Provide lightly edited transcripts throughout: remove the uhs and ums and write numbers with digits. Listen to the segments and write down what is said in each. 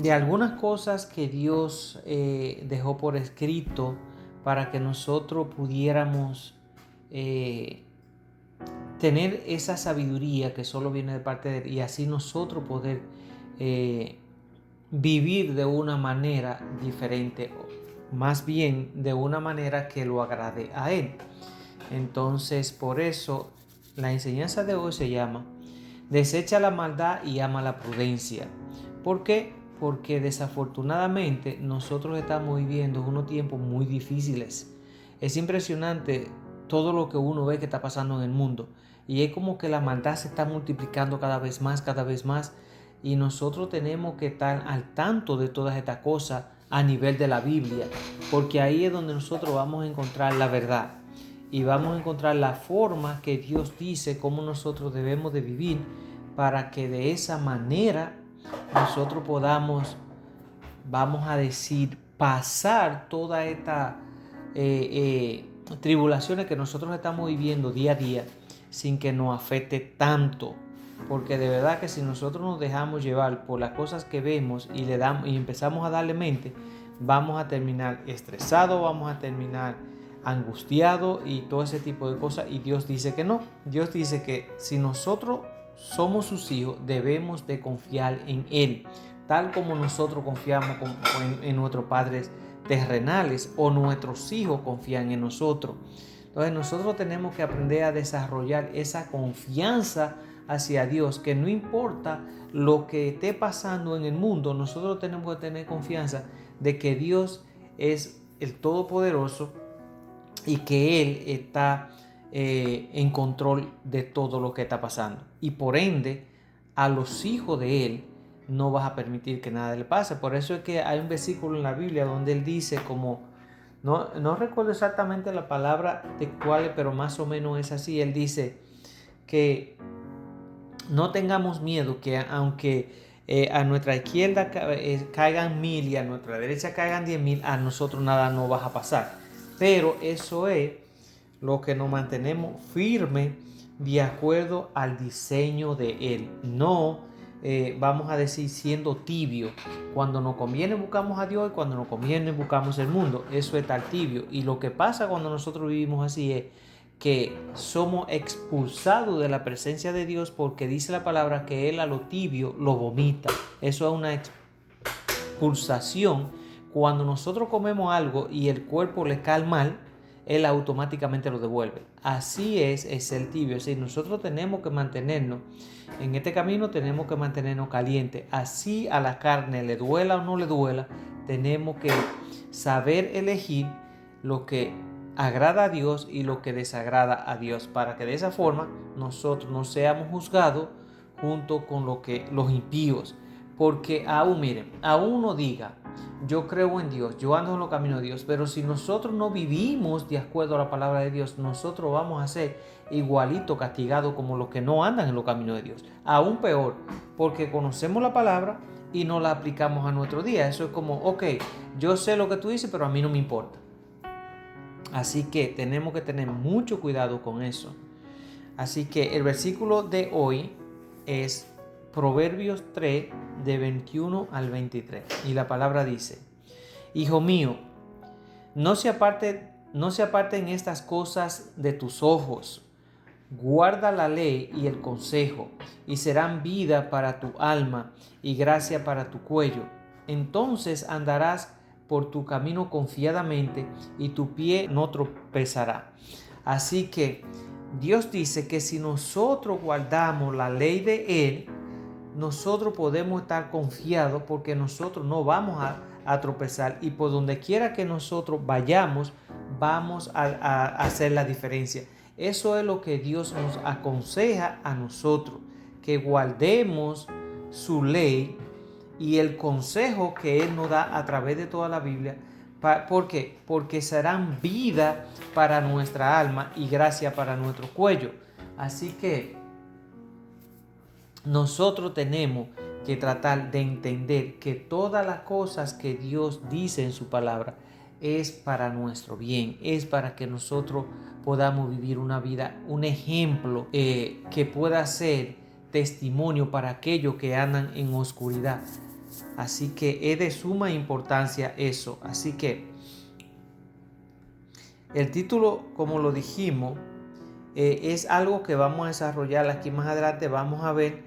de algunas cosas que Dios dejó por escrito para que nosotros pudiéramos eh, tener esa sabiduría que solo viene de parte de Él y así nosotros poder eh, vivir de una manera diferente, más bien de una manera que lo agrade a Él. Entonces, por eso la enseñanza de hoy se llama Desecha la maldad y ama la prudencia. ¿Por qué? Porque desafortunadamente nosotros estamos viviendo unos tiempos muy difíciles. Es impresionante todo lo que uno ve que está pasando en el mundo. Y es como que la maldad se está multiplicando cada vez más. Y nosotros tenemos que estar al tanto de todas estas cosas a nivel de la Biblia. Porque ahí es donde nosotros vamos a encontrar la verdad. Y vamos a encontrar la forma que Dios dice cómo nosotros debemos de vivir para que de esa manera nosotros podamos, vamos a decir, pasar toda esta tribulaciones que nosotros estamos viviendo día a día sin que nos afecte tanto. Porque de verdad que si nosotros nos dejamos llevar por las cosas que vemos y le damos y empezamos a darle mente, vamos a terminar estresados, vamos a terminar angustiado y todo ese tipo de cosas. Y Dios dice que no. Dios dice que si nosotros somos sus hijos, debemos de confiar en Él, tal como nosotros confiamos en nuestros padres terrenales o nuestros hijos confían en nosotros. Entonces nosotros tenemos que aprender a desarrollar esa confianza hacia Dios, que no importa lo que esté pasando en el mundo, nosotros tenemos que tener confianza de que Dios es el Todopoderoso y que Él está en control de todo lo que está pasando. Y por ende, a los hijos de Él no vas a permitir que nada le pase. Por eso es que hay un versículo en la Biblia donde Él dice como, no recuerdo exactamente la palabra de cuál, pero más o menos es así. Él dice que no tengamos miedo, que aunque a nuestra izquierda caigan 1000 y a nuestra derecha caigan 10.000, a nosotros nada nos va a pasar. Pero eso es lo que nos mantenemos firmes de acuerdo al diseño de Él. No vamos a decir siendo tibio. Cuando nos conviene buscamos a Dios y cuando nos conviene buscamos el mundo. Eso es estar tibio. Y lo que pasa cuando nosotros vivimos así es que somos expulsados de la presencia de Dios porque dice la palabra que Él a lo tibio lo vomita. Eso es una expulsación. Cuando nosotros comemos algo y el cuerpo le cae mal, Él automáticamente lo devuelve. Así es el tibio. Es decir, nosotros tenemos que mantenernos en este camino, tenemos que mantenernos calientes. Así a la carne le duela o no le duela, tenemos que saber elegir lo que agrada a Dios y lo que desagrada a Dios, para que de esa forma nosotros no seamos juzgados junto con los impíos. Porque aún, miren, aún uno diga, yo creo en Dios, yo ando en los caminos de Dios, pero si nosotros no vivimos de acuerdo a la palabra de Dios, nosotros vamos a ser igualito castigados como los que no andan en los caminos de Dios. Aún peor, porque conocemos la palabra y no la aplicamos a nuestro día. Eso es como, ok, yo sé lo que tú dices, pero a mí no me importa. Así que tenemos que tener mucho cuidado con eso. Así que el versículo de hoy es Proverbios 3, de 21 al 23. Y la palabra dice, Hijo mío, no se aparten estas cosas de tus ojos. Guarda la ley y el consejo, y serán vida para tu alma y gracia para tu cuello. Entonces andarás por tu camino confiadamente y tu pie no tropezará. Así que Dios dice que si nosotros guardamos la ley de Él, nosotros podemos estar confiados porque nosotros no vamos a tropezar y por donde quiera que nosotros vayamos, vamos a hacer la diferencia. Eso es lo que Dios nos aconseja a nosotros, que guardemos su ley y el consejo que Él nos da a través de toda la Biblia. ¿Por qué? Porque serán vida para nuestra alma y gracia para nuestro cuello. Así que nosotros tenemos que tratar de entender que todas las cosas que Dios dice en su palabra es para nuestro bien, es para que nosotros podamos vivir una vida, un ejemplo que pueda ser testimonio para aquellos que andan en oscuridad. Así que es de suma importancia eso. Así que el título, como lo dijimos, es algo que vamos a desarrollar aquí más adelante. Vamos a ver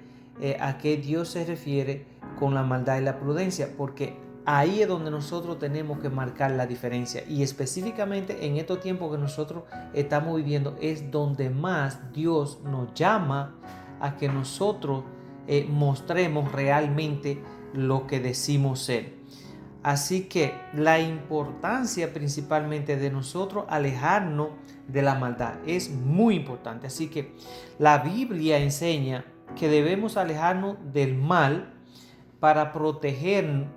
a qué Dios se refiere con la maldad y la prudencia, porque ahí es donde nosotros tenemos que marcar la diferencia, y específicamente en estos tiempos que nosotros estamos viviendo es donde más Dios nos llama a que nosotros mostremos realmente lo que decimos ser. Así que la importancia principalmente de nosotros alejarnos de la maldad es muy importante. Así que la Biblia enseña que debemos alejarnos del mal para protegernos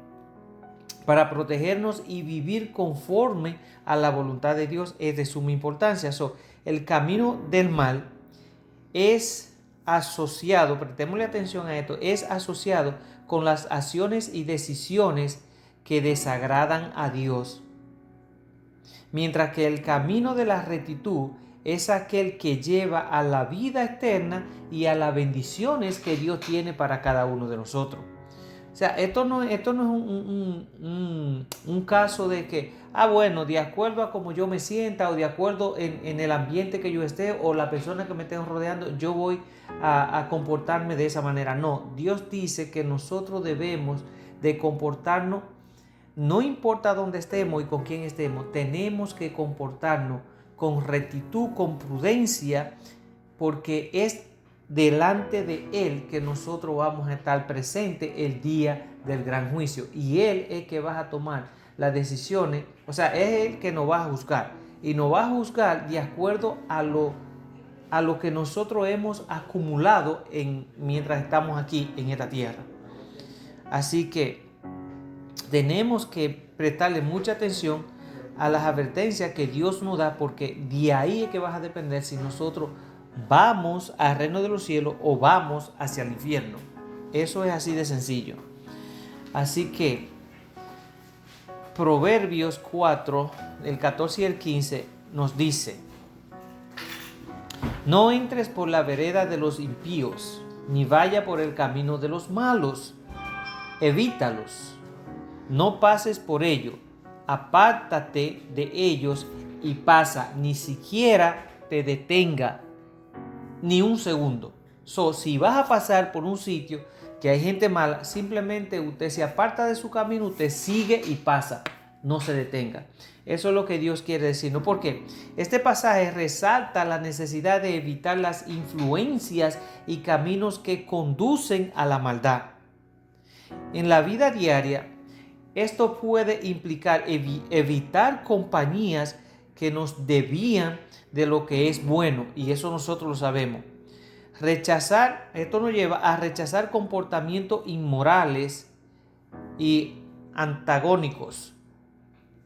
y vivir conforme a la voluntad de Dios. Es de suma importancia. El camino del mal es asociado, prestémosle atención a esto, es asociado con las acciones y decisiones que desagradan a Dios. Mientras que el camino de la rectitud es aquel que lleva a la vida eterna y a las bendiciones que Dios tiene para cada uno de nosotros. O sea, esto no es un caso de que, bueno, de acuerdo a cómo yo me sienta o de acuerdo en el ambiente que yo esté o la persona que me esté rodeando, yo voy a comportarme de esa manera. No, Dios dice que nosotros debemos de comportarnos, no importa dónde estemos y con quién estemos, tenemos que comportarnos con rectitud, con prudencia, porque es delante de Él que nosotros vamos a estar presentes el día del gran juicio, y Él es que va a tomar las decisiones. O sea, es Él que nos va a juzgar, y nos va a juzgar de acuerdo a lo que nosotros hemos acumulado mientras estamos aquí en esta tierra. Así que tenemos que prestarle mucha atención a las advertencias que Dios nos da, porque de ahí es que vas a depender si nosotros vamos al reino de los cielos o vamos hacia el infierno. Eso es así de sencillo. Así que Proverbios 4, el 14 y el 15 nos dice: no entres por la vereda de los impíos, ni vaya por el camino de los malos. Evítalos, no pases por ello, apártate de ellos y pasa, ni siquiera te detenga ni un segundo. Si vas a pasar por un sitio que hay gente mala, simplemente usted se aparta de su camino, usted sigue y pasa, no se detenga. Eso es lo que Dios quiere decir, ¿no? Porque este pasaje resalta la necesidad de evitar las influencias y caminos que conducen a la maldad. En la vida diaria, esto puede implicar evitar compañías que nos desvían de lo que es bueno, y eso nosotros lo sabemos. Esto nos lleva a rechazar comportamientos inmorales y antagónicos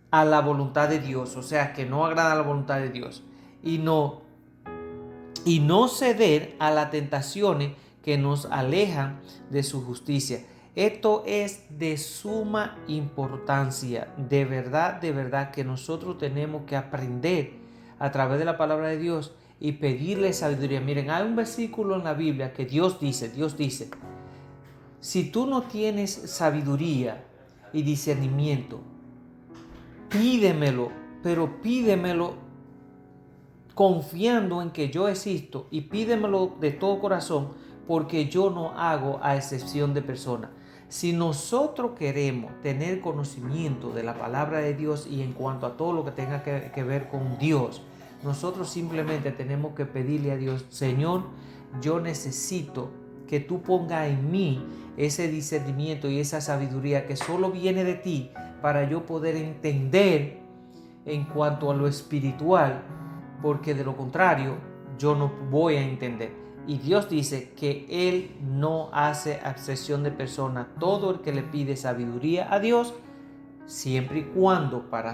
a la voluntad de Dios, o sea, que no agrada a la voluntad de Dios, y no ceder a las tentaciones que nos alejan de su justicia. Esto es de suma importancia, de verdad que nosotros tenemos que aprender a través de la palabra de Dios y pedirle sabiduría. Miren, hay un versículo en la Biblia que Dios dice, si tú no tienes sabiduría y discernimiento, pídemelo, pero pídemelo confiando en que yo existo, y pídemelo de todo corazón, porque yo no hago a excepción de personas. Si nosotros queremos tener conocimiento de la palabra de Dios y en cuanto a todo lo que tenga que ver con Dios, nosotros simplemente tenemos que pedirle a Dios: Señor, yo necesito que tú pongas en mí ese discernimiento y esa sabiduría que solo viene de ti, para yo poder entender en cuanto a lo espiritual, porque de lo contrario yo no voy a entender. Y Dios dice que Él no hace acepción de personas. Todo el que le pide sabiduría a Dios, siempre y cuando para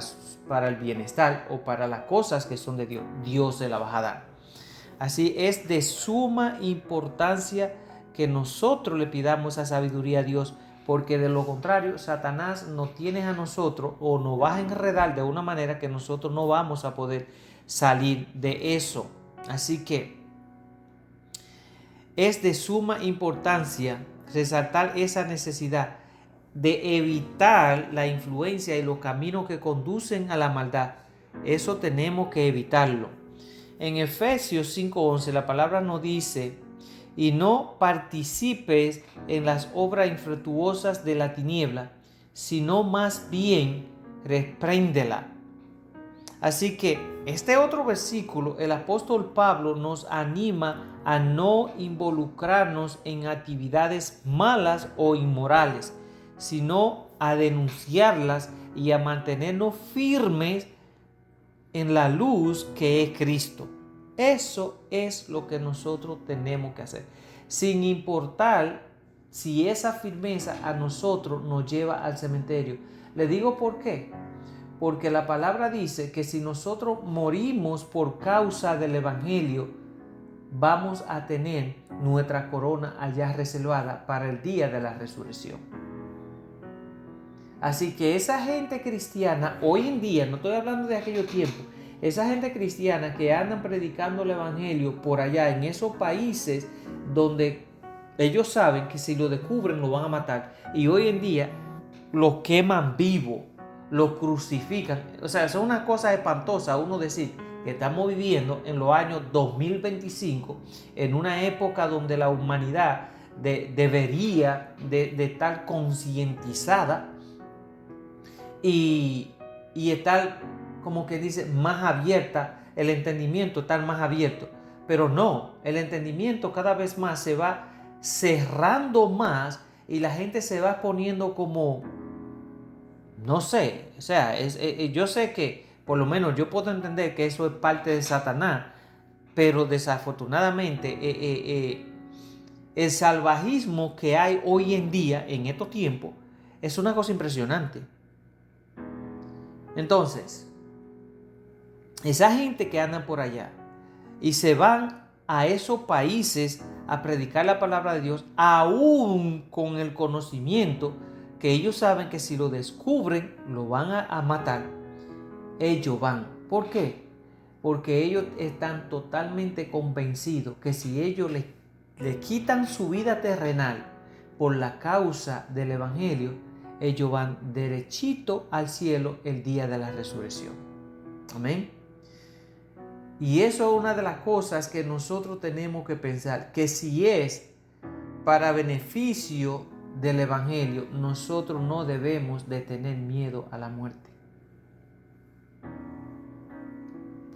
el bienestar o para las cosas que son de Dios, Dios se la va a dar. Así es de suma importancia que nosotros le pidamos esa sabiduría a Dios, porque de lo contrario Satanás nos tiene a nosotros o nos va a enredar de una manera que nosotros no vamos a poder salir de eso. Así que es de suma importancia resaltar esa necesidad de evitar la influencia y los caminos que conducen a la maldad. Eso tenemos que evitarlo. En Efesios 5:11 la palabra nos dice: y no participes en las obras infructuosas de la tiniebla, sino más bien repréndela. Así que este otro versículo, el apóstol Pablo nos anima a no involucrarnos en actividades malas o inmorales, sino a denunciarlas y a mantenernos firmes en la luz que es Cristo. Eso es lo que nosotros tenemos que hacer, sin importar si esa firmeza a nosotros nos lleva al cementerio. Le digo por qué. Porque la palabra dice que si nosotros morimos por causa del Evangelio, vamos a tener nuestra corona allá reservada para el día de la resurrección. Así que esa gente cristiana, hoy en día, no estoy hablando de aquellos tiempos, esa gente cristiana que andan predicando el Evangelio por allá en esos países donde ellos saben que si lo descubren lo van a matar, y hoy en día lo queman vivo, lo crucifican. O sea, eso es una cosa espantosa uno decir que estamos viviendo en los años 2025, en una época donde la humanidad debería de estar concientizada y estar, como que dice, más abierta, el entendimiento estar más abierto. Pero no, el entendimiento cada vez más se va cerrando más y la gente se va poniendo como, no sé, o sea, yo sé que por lo menos yo puedo entender que eso es parte de Satanás, pero desafortunadamente el salvajismo que hay hoy en día, en estos tiempos, es una cosa impresionante. Entonces, esa gente que anda por allá y se van a esos países a predicar la palabra de Dios, aún con el conocimiento que ellos saben que si lo descubren lo van a matar, ellos van. ¿Por qué? Porque ellos están totalmente convencidos que si ellos le quitan su vida terrenal por la causa del Evangelio, ellos van derechito al cielo el día de la resurrección. Amén. Y eso es una de las cosas que nosotros tenemos que pensar, que si es para beneficio del Evangelio, nosotros no debemos de tener miedo a la muerte.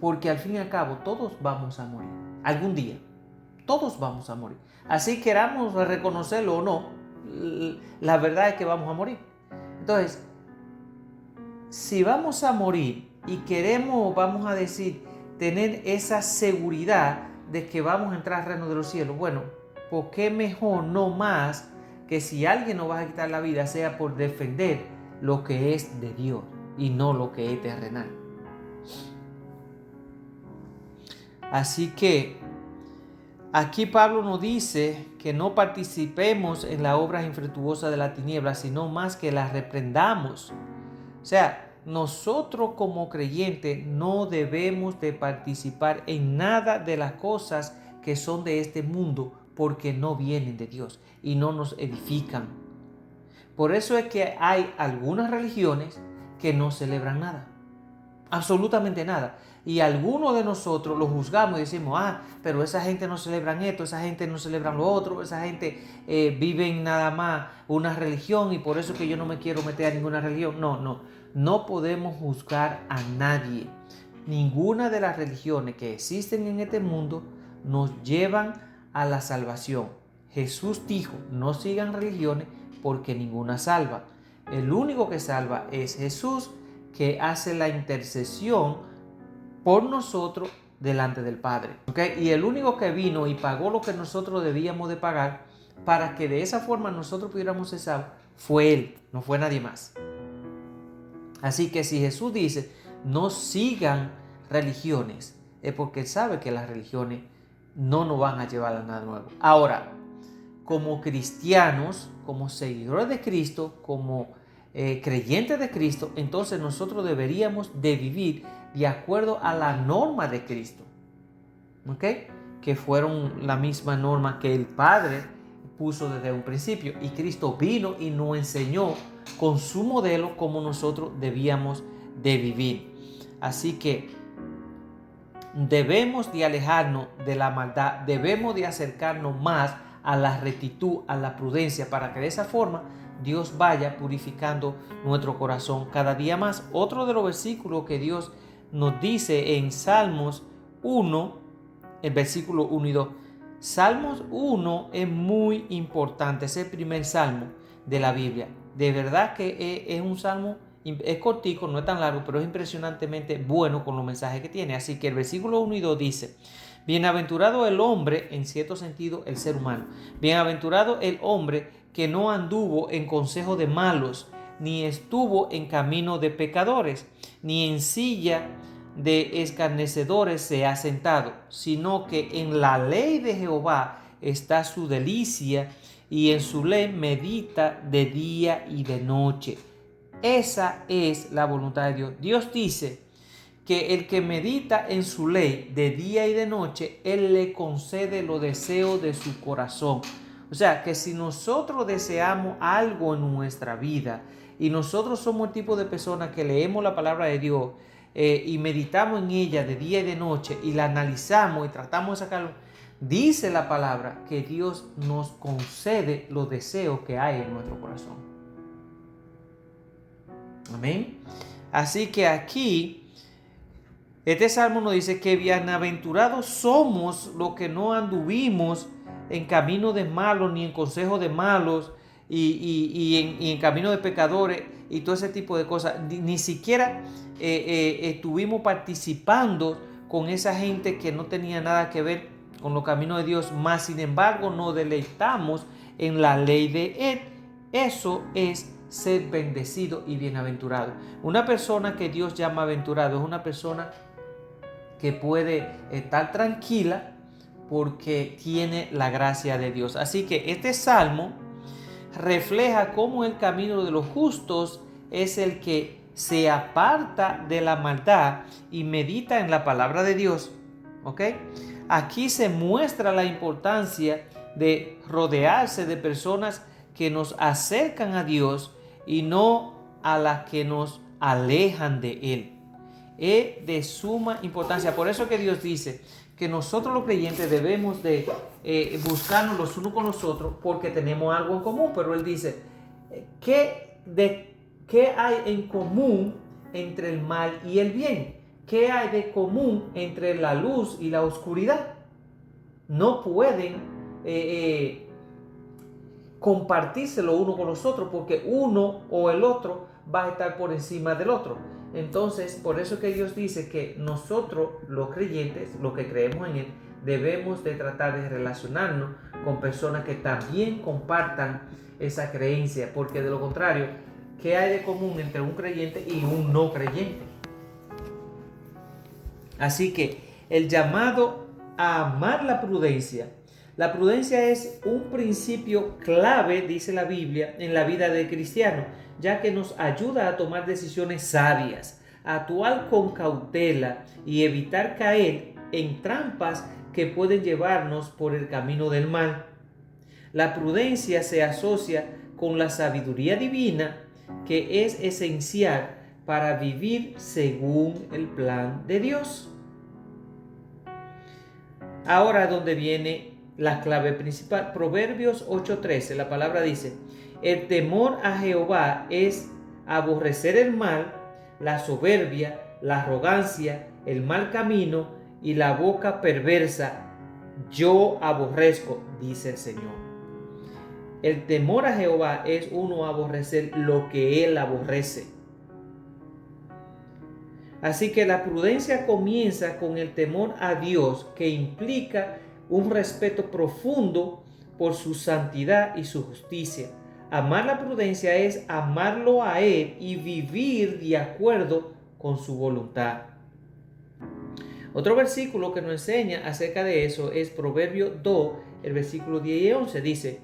Porque al fin y al cabo todos vamos a morir, algún día, todos vamos a morir. Así queramos reconocerlo o no, la verdad es que vamos a morir. Entonces, si vamos a morir y queremos, vamos a decir, tener esa seguridad de que vamos a entrar al reino de los cielos, bueno, ¿por qué mejor no más que si alguien nos va a quitar la vida sea por defender lo que es de Dios y no lo que es terrenal? Así que aquí Pablo nos dice que no participemos en las obras infructuosas de la tiniebla, sino más que las reprendamos. O sea, nosotros como creyentes no debemos de participar en nada de las cosas que son de este mundo, porque no vienen de Dios y no nos edifican. Por eso es que hay algunas religiones que no celebran nada, absolutamente nada. Y algunos de nosotros lo juzgamos y decimos, pero esa gente no celebran esto, esa gente no celebran lo otro, esa gente vive en nada más una religión y por eso es que yo no me quiero meter a ninguna religión. No podemos juzgar a nadie. Ninguna de las religiones que existen en este mundo nos llevan a la salvación. Jesús dijo, no sigan religiones porque ninguna salva. El único que salva es Jesús, que hace la intercesión por nosotros delante del Padre. ¿Okay? Y el único que vino y pagó lo que nosotros debíamos de pagar para que de esa forma nosotros pudiéramos ser salvos fue Él, no fue nadie más. Así que si Jesús dice no sigan religiones, es porque Él sabe que las religiones no nos van a llevar a nada nuevo. Ahora, como cristianos, como seguidores de Cristo, como creyentes de Cristo, entonces nosotros deberíamos de vivir de acuerdo a la norma de Cristo, ¿ok? Que fueron la misma norma que el Padre puso desde un principio. Y Cristo vino y nos enseñó con su modelo cómo nosotros debíamos de vivir. Así que debemos de alejarnos de la maldad, debemos de acercarnos más a la rectitud, a la prudencia, para que de esa forma Dios vaya purificando nuestro corazón cada día más. Otro de los versículos que Dios nos dice en Salmos 1, el versículo 1 y 2. Salmos 1 es muy importante, es el primer salmo de la Biblia. De verdad que es un salmo, es cortico, no es tan largo, pero es impresionantemente bueno con los mensajes que tiene. Así que el versículo 1 y 2 dice: bienaventurado el hombre, en cierto sentido el ser humano, bienaventurado el hombre que no anduvo en consejo de malos, ni estuvo en camino de pecadores, ni en silla de escarnecedores se ha sentado, sino que en la ley de Jehová está su delicia, y en su ley medita de día y de noche. Esa es la voluntad de Dios. Dios dice que el que medita en su ley de día y de noche, Él le concede los deseos de su corazón. O sea, que si nosotros deseamos algo en nuestra vida y nosotros somos el tipo de personas que leemos la palabra de Dios y meditamos en ella de día y de noche y la analizamos y tratamos de sacarlo, dice la palabra que Dios nos concede los deseos que hay en nuestro corazón. Amén. Así que aquí este salmo nos dice que bienaventurados somos los que no anduvimos en camino de malos, ni en consejo de malos, y en camino de pecadores, y todo ese tipo de cosas. Ni siquiera estuvimos participando con esa gente que no tenía nada que ver con los caminos de Dios, más sin embargo nos deleitamos en la ley de Él. Eso es ser bendecido y bienaventurado. Una persona que Dios llama aventurado es una persona que puede estar tranquila porque tiene la gracia de Dios. Así que este salmo refleja cómo el camino de los justos es el que se aparta de la maldad y medita en la palabra de Dios. ¿Ok? Aquí se muestra la importancia de rodearse de personas que nos acercan a Dios y no a las que nos alejan de Él. Es de suma importancia. Por eso que Dios dice que nosotros los creyentes debemos de buscarnos los unos con los otros porque tenemos algo en común. Pero Él dice, ¿qué hay en común entre el mal y el bien? ¿Qué hay de común entre la luz y la oscuridad? No pueden compartirse lo uno con los otros porque uno o el otro va a estar por encima del otro. Entonces, por eso que Dios dice que nosotros, los creyentes, los que creemos en Él, debemos de tratar de relacionarnos con personas que también compartan esa creencia, porque de lo contrario, ¿qué hay de común entre un creyente y un no creyente? Así que el llamado a amar la prudencia es un principio clave, dice la Biblia, en la vida del cristiano, ya que nos ayuda a tomar decisiones sabias, a actuar con cautela y evitar caer en trampas que pueden llevarnos por el camino del mal. La prudencia se asocia con la sabiduría divina, que es esencial para vivir según el plan de Dios. Ahora, donde viene la clave principal, Proverbios 8:13, la palabra dice: el temor a Jehová es aborrecer el mal, la soberbia, la arrogancia, el mal camino y la boca perversa. Yo aborrezco, dice el Señor. El temor a Jehová es uno aborrecer lo que Él aborrece. Así que la prudencia comienza con el temor a Dios, que implica un respeto profundo por su santidad y su justicia. Amar la prudencia es amarlo a Él y vivir de acuerdo con su voluntad. Otro versículo que nos enseña acerca de eso es Proverbios 2, el versículo 10 y 11. Dice: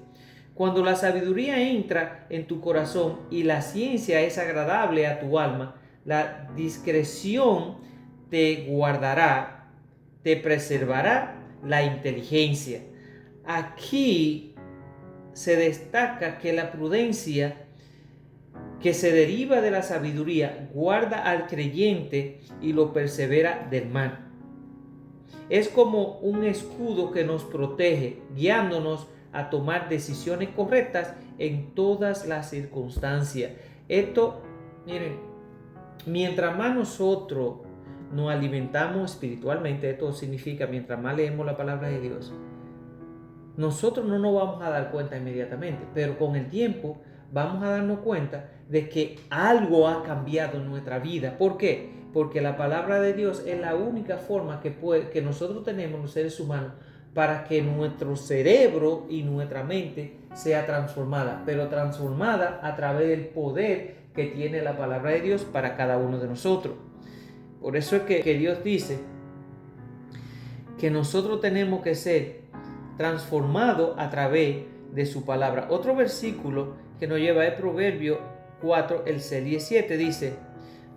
cuando la sabiduría entra en tu corazón y la ciencia es agradable a tu alma, la discreción te guardará, te preservará la inteligencia. Aquí se destaca que la prudencia que se deriva de la sabiduría guarda al creyente y lo persevera del mal. Es como un escudo que nos protege, guiándonos a tomar decisiones correctas en todas las circunstancias. Esto, miren, mientras más nosotros nos alimentamos espiritualmente, esto significa mientras más leemos la palabra de Dios, nosotros no nos vamos a dar cuenta inmediatamente, pero con el tiempo vamos a darnos cuenta de que algo ha cambiado en nuestra vida. ¿Por qué? Porque la palabra de Dios es la única forma que nosotros tenemos los seres humanos para que nuestro cerebro y nuestra mente sea transformada, pero transformada a través del poder que tiene la palabra de Dios para cada uno de nosotros. Por eso es que Dios dice que nosotros tenemos que ser transformados a través de su palabra. Otro versículo que nos lleva es Proverbio 4, el 6 y 7, dice: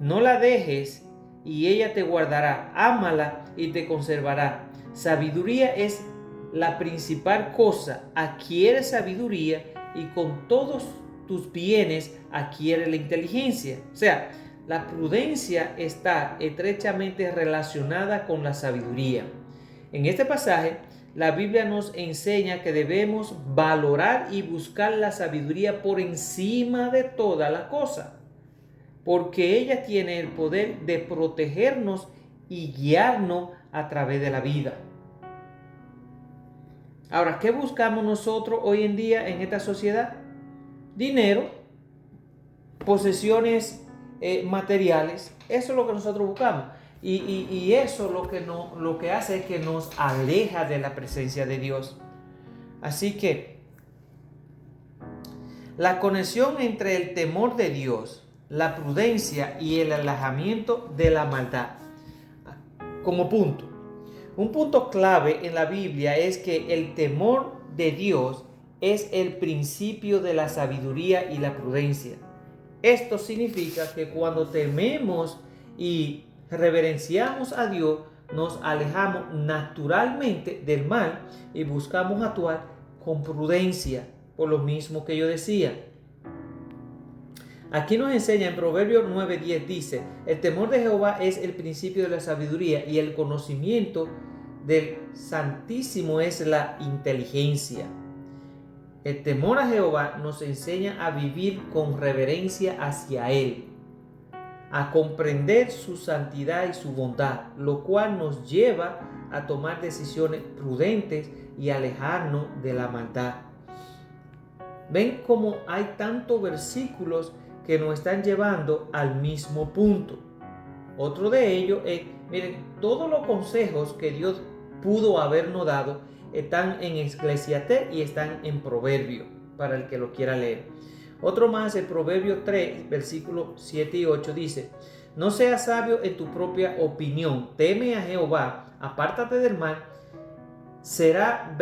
no la dejes y ella te guardará, ámala y te conservará. Sabiduría es la principal cosa, adquiere sabiduría y con todos tus bienes adquiere la inteligencia. O sea, la prudencia está estrechamente relacionada con la sabiduría. En este pasaje, la Biblia nos enseña que debemos valorar y buscar la sabiduría por encima de todas las cosas, porque ella tiene el poder de protegernos y guiarnos a través de la vida. Ahora, ¿qué buscamos nosotros hoy en día en esta sociedad? Dinero, posesiones materiales. Eso es lo que nosotros buscamos. Y eso lo que hace es que nos aleja de la presencia de Dios. Así que la conexión entre el temor de Dios, la prudencia y el alejamiento de la maldad. Como punto. Un punto clave en la Biblia es que el temor de Dios es el principio de la sabiduría y la prudencia. Esto significa que cuando tememos y reverenciamos a Dios, nos alejamos naturalmente del mal y buscamos actuar con prudencia, por lo mismo que yo decía. Aquí nos enseña en Proverbios 9:10, dice: el temor de Jehová es el principio de la sabiduría y el conocimiento del Santísimo es la inteligencia. El temor a Jehová nos enseña a vivir con reverencia hacia Él, a comprender su santidad y su bondad, lo cual nos lleva a tomar decisiones prudentes y alejarnos de la maldad. ¿Ven cómo hay tantos versículos que nos están llevando al mismo punto? Otro de ellos es, miren, todos los consejos que Dios pudo habernos dado están en Eclesiastés y están en Proverbios, para el que lo quiera leer. Otro más, el Proverbio 3, versículos 7 y 8 dice: no seas sabio en tu propia opinión, teme a Jehová, apártate del mal, será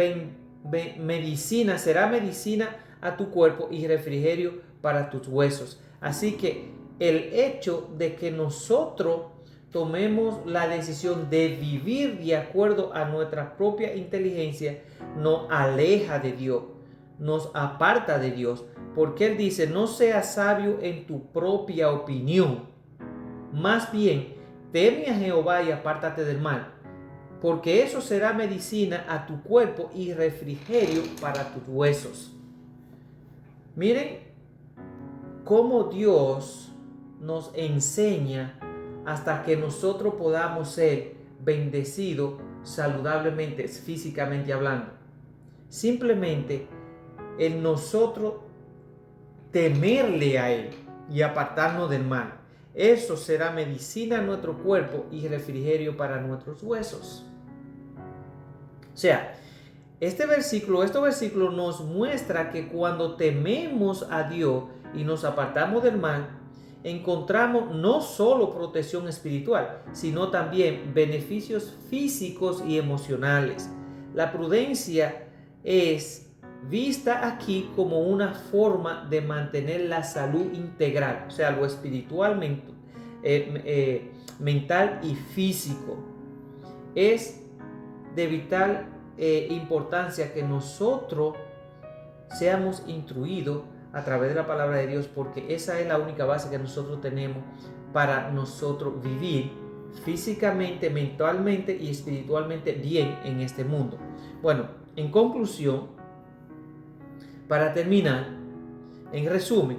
medicina a tu cuerpo y refrigerio para tus huesos. Así que el hecho de que nosotros tomemos la decisión de vivir de acuerdo a nuestra propia inteligencia nos aleja de Dios, nos aparta de Dios, porque Él dice: no seas sabio en tu propia opinión, más bien teme a Jehová y apártate del mal, porque eso será medicina a tu cuerpo y refrigerio para tus huesos. Miren cómo Dios nos enseña hasta que nosotros podamos ser bendecidos saludablemente, físicamente hablando. Simplemente el nosotros temerle a Él y apartarnos del mal. Eso será medicina a nuestro cuerpo y refrigerio para nuestros huesos. O sea, estos versículos nos muestra que cuando tememos a Dios y nos apartamos del mal, encontramos no solo protección espiritual, sino también beneficios físicos y emocionales. La prudencia es vista aquí como una forma de mantener la salud integral, o sea, lo espiritual, mental y físico. Es de vital importancia que nosotros seamos instruidos a través de la palabra de Dios, porque esa es la única base que nosotros tenemos para nosotros vivir físicamente, mentalmente y espiritualmente bien en este mundo. Bueno, en conclusión, para terminar, en resumen,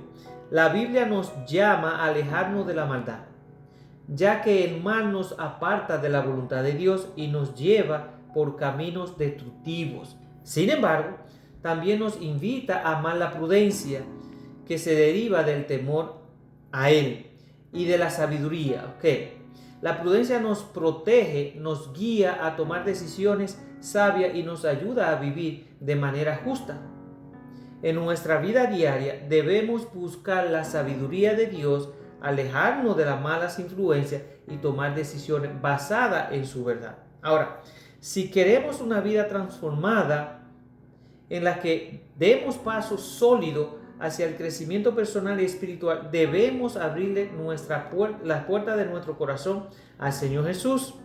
la Biblia nos llama a alejarnos de la maldad, ya que el mal nos aparta de la voluntad de Dios y nos lleva por caminos destructivos. Sin embargo, también nos invita a amar la prudencia, que se deriva del temor a Él y de la sabiduría. La prudencia nos protege, nos guía a tomar decisiones sabias y nos ayuda a vivir de manera justa. En nuestra vida diaria debemos buscar la sabiduría de Dios, alejarnos de las malas influencias y tomar decisiones basadas en su verdad. Ahora, si queremos una vida transformada en la que demos pasos sólidos hacia el crecimiento personal y espiritual, debemos abrirle las puertas de nuestro corazón al Señor Jesús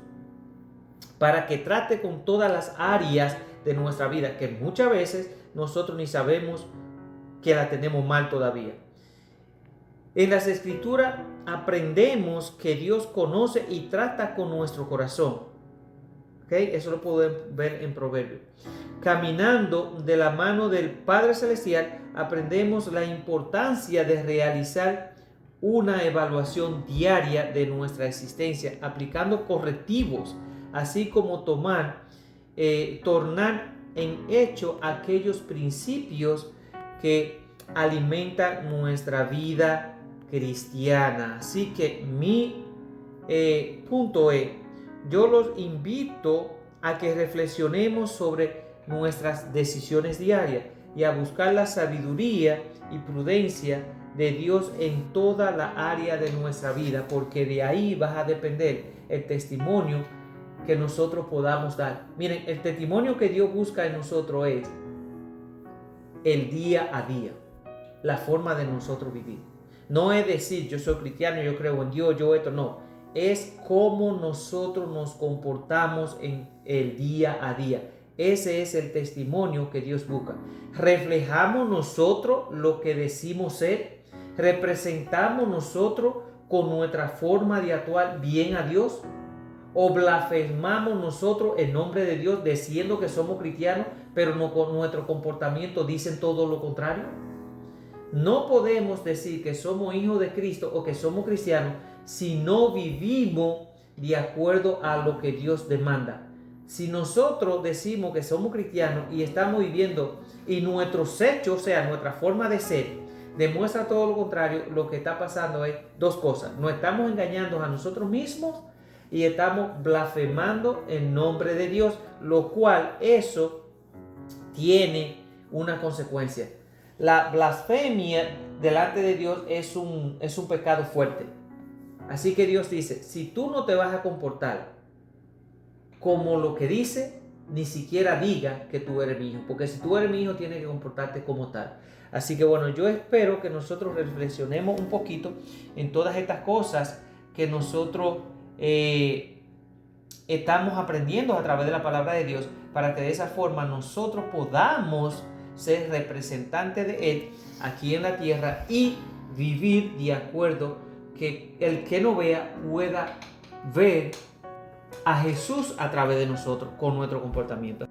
para que trate con todas las áreas de nuestra vida, que muchas veces nosotros ni sabemos que la tenemos mal todavía. En las Escrituras aprendemos que Dios conoce y trata con nuestro corazón. Eso lo podemos ver en Proverbios. Caminando de la mano del Padre Celestial, aprendemos la importancia de realizar una evaluación diaria de nuestra existencia, aplicando correctivos, así como tornar en hecho aquellos principios que alimentan nuestra vida cristiana. Así que mi punto es, yo los invito a que reflexionemos sobre nuestras decisiones diarias y a buscar la sabiduría y prudencia de Dios en toda la área de nuestra vida, porque de ahí va a depender el testimonio que nosotros podamos dar. Miren, el testimonio que Dios busca en nosotros es el día a día, la forma de nosotros vivir. No es decir, yo soy cristiano, yo creo en Dios, yo esto, no. Es cómo nosotros nos comportamos en el día a día. Ese es el testimonio que Dios busca. ¿Reflejamos nosotros lo que decimos ser? ¿Representamos nosotros con nuestra forma de actuar bien a Dios? ¿O blasfemamos nosotros el nombre de Dios diciendo que somos cristianos, pero nuestro comportamiento dicen todo lo contrario? No podemos decir que somos hijos de Cristo o que somos cristianos si no vivimos de acuerdo a lo que Dios demanda. Si nosotros decimos que somos cristianos y estamos viviendo y nuestros hechos, o sea, nuestra forma de ser, demuestra todo lo contrario, lo que está pasando es dos cosas. Nos estamos engañando a nosotros mismos y estamos blasfemando el nombre de Dios, lo cual eso tiene una consecuencia. La blasfemia delante de Dios es un pecado fuerte. Así que Dios dice, si tú no te vas a comportar como lo que dice, ni siquiera diga que tú eres mi hijo, porque si tú eres mi hijo tienes que comportarte como tal. Así que bueno, yo espero que nosotros reflexionemos un poquito en todas estas cosas que nosotros estamos aprendiendo a través de la palabra de Dios, para que de esa forma nosotros podamos ser representantes de Él aquí en la tierra y vivir de acuerdo, que el que no vea pueda ver a Jesús a través de nosotros con nuestro comportamiento.